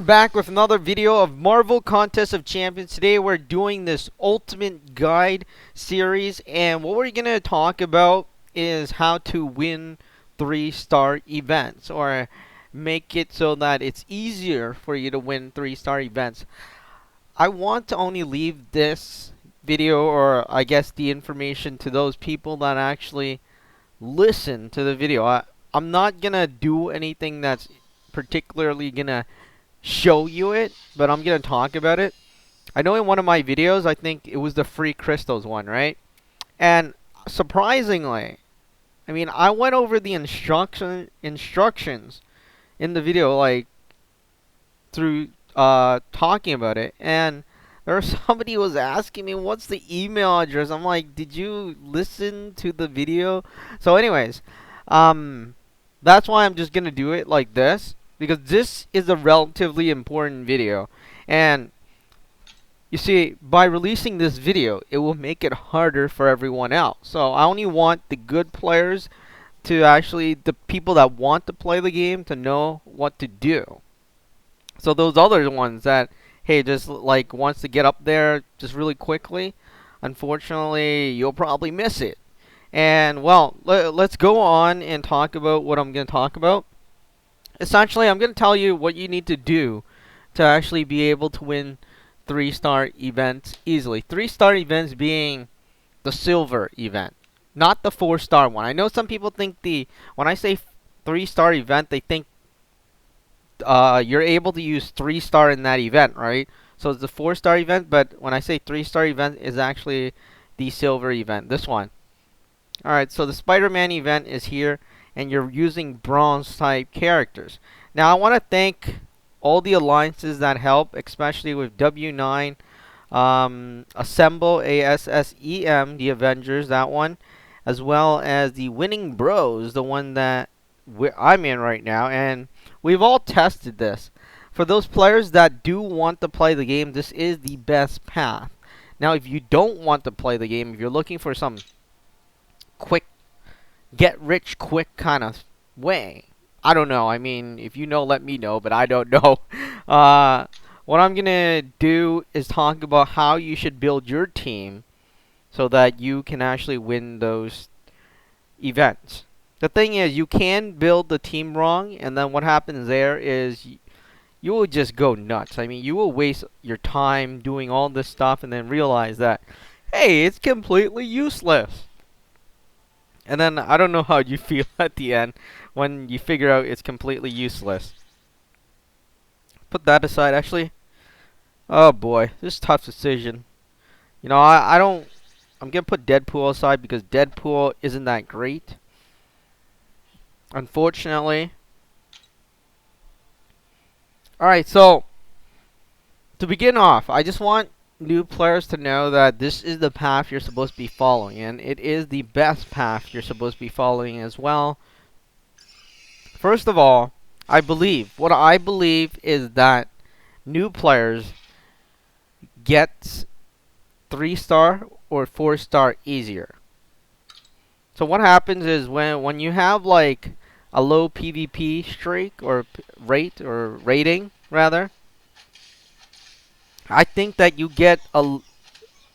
back with another video of Marvel Contest of Champions. Today we're doing this Ultimate Guide series, and what we're going to talk about is how to win 3-star events, or make it so that it's easier for you to win 3-star events. I want to only leave this video, or I guess the information, to those people that actually listen to the video. I'm not going to do anything that's particularly going to show you it, but I'm gonna talk about it. I know in one of my videos, I think it was the free crystals one, right? And surprisingly, I mean, I went over the instructions in the video, like through talking about it, and there was somebody who was asking me what's the email address. I'm like, did you listen to the video? So anyways, that's why I'm just gonna do it like this, because this is a relatively important video. And you see, by releasing this video, it will make it harder for everyone else. So I only want the good players to actually, the people that want to play the game, to know what to do. So those other ones that, hey, just like wants to get up there just really quickly, unfortunately, you'll probably miss it. And well, let's go on and talk about what I'm going to talk about. Essentially, I'm going to tell you what you need to do to actually be able to win 3-star events easily. 3-star events being the silver event, not the 4-star one. I know some people think when I say 3-star event, they think you're able to use 3-star in that event, right? So it's the 4-star event, but when I say 3-star event, is actually the silver event, this one. Alright, so the Spider-Man event is here, and you're using bronze type characters. Now I want to thank all the alliances that help, especially with W9, Assemble, ASSEM, the Avengers, that one, as well as the Winning Bros, the one that I'm in right now, and we've all tested this. For those players that do want to play the game, this is the best path. Now if you don't want to play the game, if you're looking for some quick get rich quick kind of way, I don't know. I mean, if you know, let me know, but I don't know. What I'm gonna do is talk about how you should build your team so that you can actually win those events. The thing is, you can build the team wrong, and then what happens there is you will just go nuts. I mean, you will waste your time doing all this stuff and then realize that, hey, it's completely useless. And then I don't know how you feel at the end when you figure out it's completely useless. Put that aside, actually. Oh boy, this is a tough decision. You know, I'm gonna put Deadpool aside because Deadpool isn't that great, unfortunately. Alright, so to begin off, I just want new players to know that this is the path you're supposed to be following, and it is the best path you're supposed to be following as well. First of all, what I believe is that new players get 3-star or 4-star easier. So what happens is when you have like a low PvP streak or rating rather, I think that you get a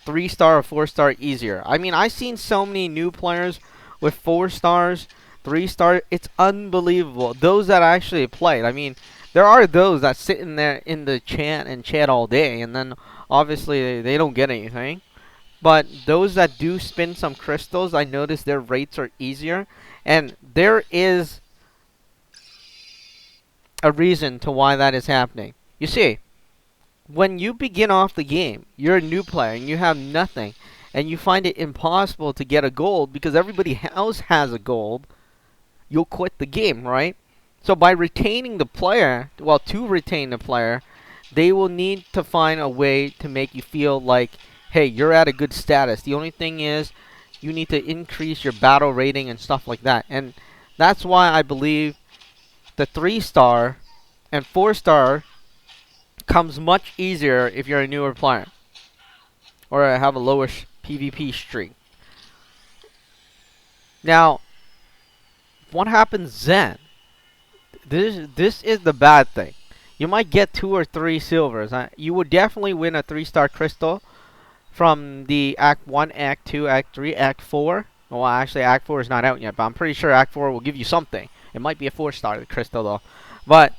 3-star or 4-star easier. I mean, I've seen so many new players with 4 stars, 3-star. It's unbelievable. Those that actually played. I mean, there are those that sit in there in the chat and chat all day, and then obviously they don't get anything. But those that do spin some crystals, I notice their rates are easier, and there is a reason to why that is happening. You see, when you begin off the game, you're a new player and you have nothing, and you find it impossible to get a gold because everybody else has a gold, you'll quit the game, right? So by retaining the player, well, to retain the player, they will need to find a way to make you feel like, hey, you're at a good status. The only thing is, you need to increase your battle rating and stuff like that. And that's why I believe the 3-star and 4-star comes much easier if you're a newer player or have a lower PvP streak. Now, what happens then? This is the bad thing. You might get 2 or 3 silvers. You would definitely win a 3-star crystal from the Act 1, Act 2, Act 3, Act 4. Well, actually, Act 4 is not out yet, but I'm pretty sure Act 4 will give you something. It might be a 4-star crystal, though. But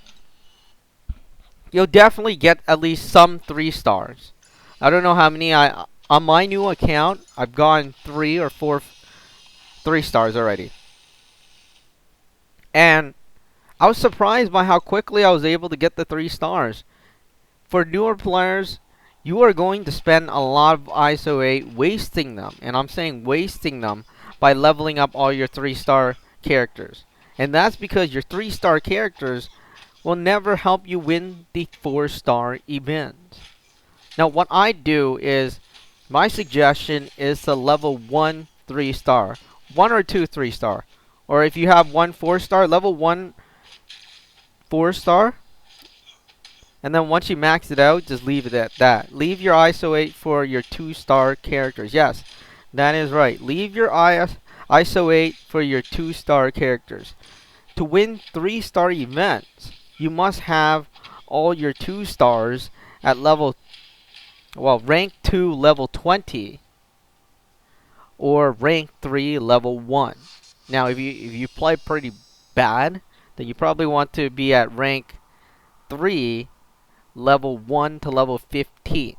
you'll definitely get at least some 3 stars. I don't know how many. On my new account, I've gone 3 or 4 3 stars already. And I was surprised by how quickly I was able to get the 3 stars. For newer players, you are going to spend a lot of ISO 8 wasting them. And I'm saying wasting them by leveling up all your 3-star characters. And that's because your 3-star characters will never help you win the 4-star event. Now what I do is, my suggestion is to level 1 3-star. 1 or 2 3-star. Or if you have 1 4-star, level 1 4-star. And then once you max it out, just leave it at that. Leave your ISO 8 for your 2-star characters. Yes, that is right. Leave your ISO 8 for your 2-star characters. To win 3-star events, you must have all your 2 stars at rank 2 level 20 or rank 3 level 1. Now if you play pretty bad, then you probably want to be at rank 3 level 1 to level 15.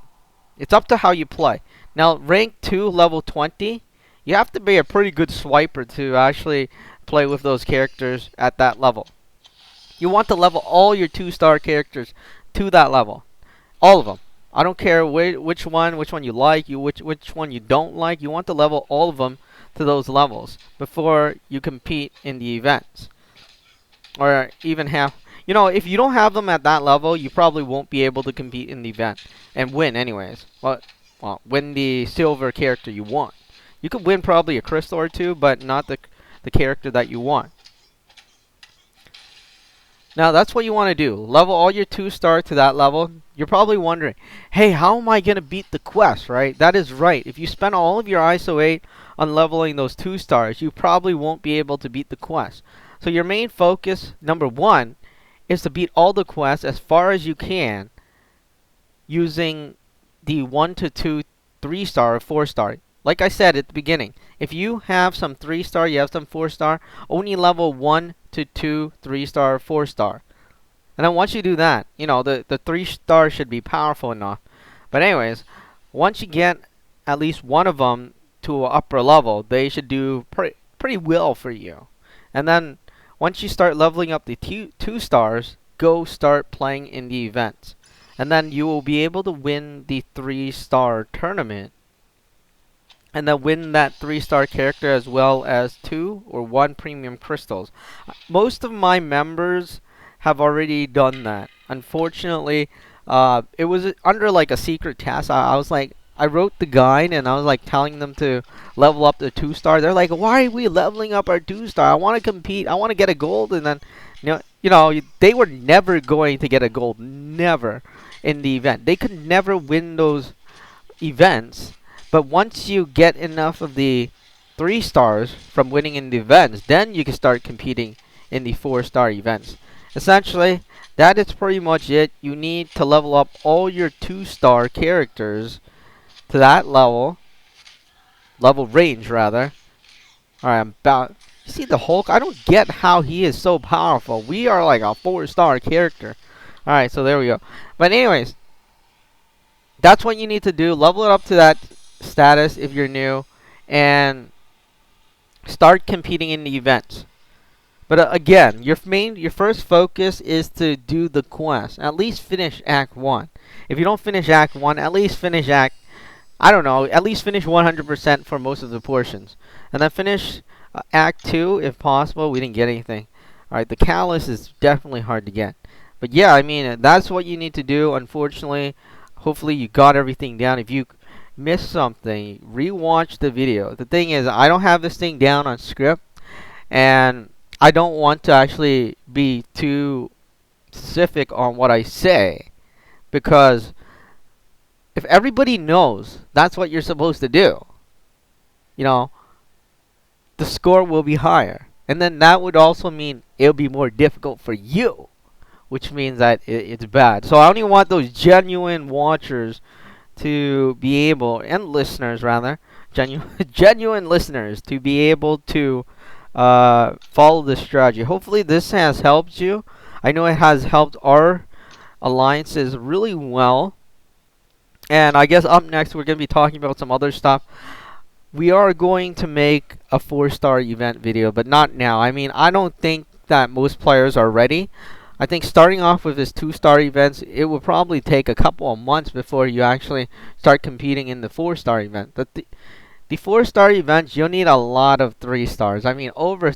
It's up to how you play. Now rank 2 level 20, you have to be a pretty good swiper to actually play with those characters at that level. You want to level all your 2-star characters to that level. All of them. I don't care which one you like, which one you don't like. You want to level all of them to those levels before you compete in the events. Or even have, if you don't have them at that level, you probably won't be able to compete in the event and win anyways. Well, win the silver character you want. You could win probably a crystal or 2, but not the character that you want. Now that's what you want to do. Level all your 2-star to that level. You're probably wondering, hey, how am I going to beat the quest, right? That is right. If you spend all of your ISO 8 on leveling those 2 stars, you probably won't be able to beat the quest. So your main focus, number 1, is to beat all the quests as far as you can using the 1 to 2 3-star or 4-star. Like I said at the beginning, if you have some 3-star, you have some 4-star, only level 1 to 2 3-star, 4-star. And then once you do that, the 3-star should be powerful enough. But anyways, once you get at least one of them to an upper level, they should do pretty well for you. And then once you start leveling up the 2 stars, go start playing in the events. And then you will be able to win the 3-star tournament. And then win that 3-star character as well as 2 or 1 premium crystals. Most of my members have already done that. Unfortunately, it was under like a secret task. I wrote the guide and I was like telling them to level up the 2-star. They're like, why are we leveling up our 2-star? I want to compete. I want to get a gold. And then, they were never going to get a gold. Never in the event. They could never win those events. But once you get enough of the 3 stars from winning in the events, then you can start competing in the 4-star events. Essentially, that is pretty much it. You need to level up all your 2-star characters to that level range rather. Alright, you see the Hulk? I don't get how he is so powerful. We are like a 4-star character. Alright, so there we go. But anyways, that's what you need to do. Level it up to that status if you're new, and start competing in the events. But again, your first focus is to do the quest. At least finish Act 1. If you don't finish Act 1, at least finish at least finish 100% for most of the portions. And then finish Act 2 if possible. We didn't get anything. Alright, the Callus is definitely hard to get. But yeah, I mean, that's what you need to do. Unfortunately, hopefully you got everything down. If you missed something, rewatch the video. The thing is, I don't have this thing down on script, and I don't want to actually be too specific on what I say, because if everybody knows that's what you're supposed to do, the score will be higher. And then that would also mean it'll be more difficult for you which means that it's bad. So I only want those genuine watchers to be able, and listeners rather, genuine genuine listeners to be able to follow this strategy. Hopefully this has helped you. I know it has helped our alliances really well. And I guess up next we're going to be talking about some other stuff. We are going to make a 4-star event video, but not now. I mean, I don't think that most players are ready. I think starting off with this 2-star events, it will probably take a couple of months before you actually start competing in the 4-star event. The 4-star events, you'll need a lot of 3 stars. I mean, over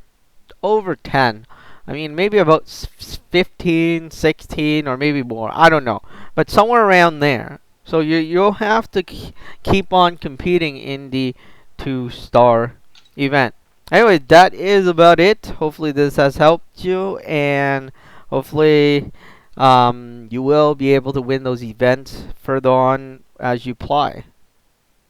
10. I mean, maybe about 15, 16, or maybe more. I don't know, but somewhere around there. So you'll have to keep on competing in the 2-star event. Anyway, that is about it. Hopefully this has helped you, and hopefully you will be able to win those events further on as you play.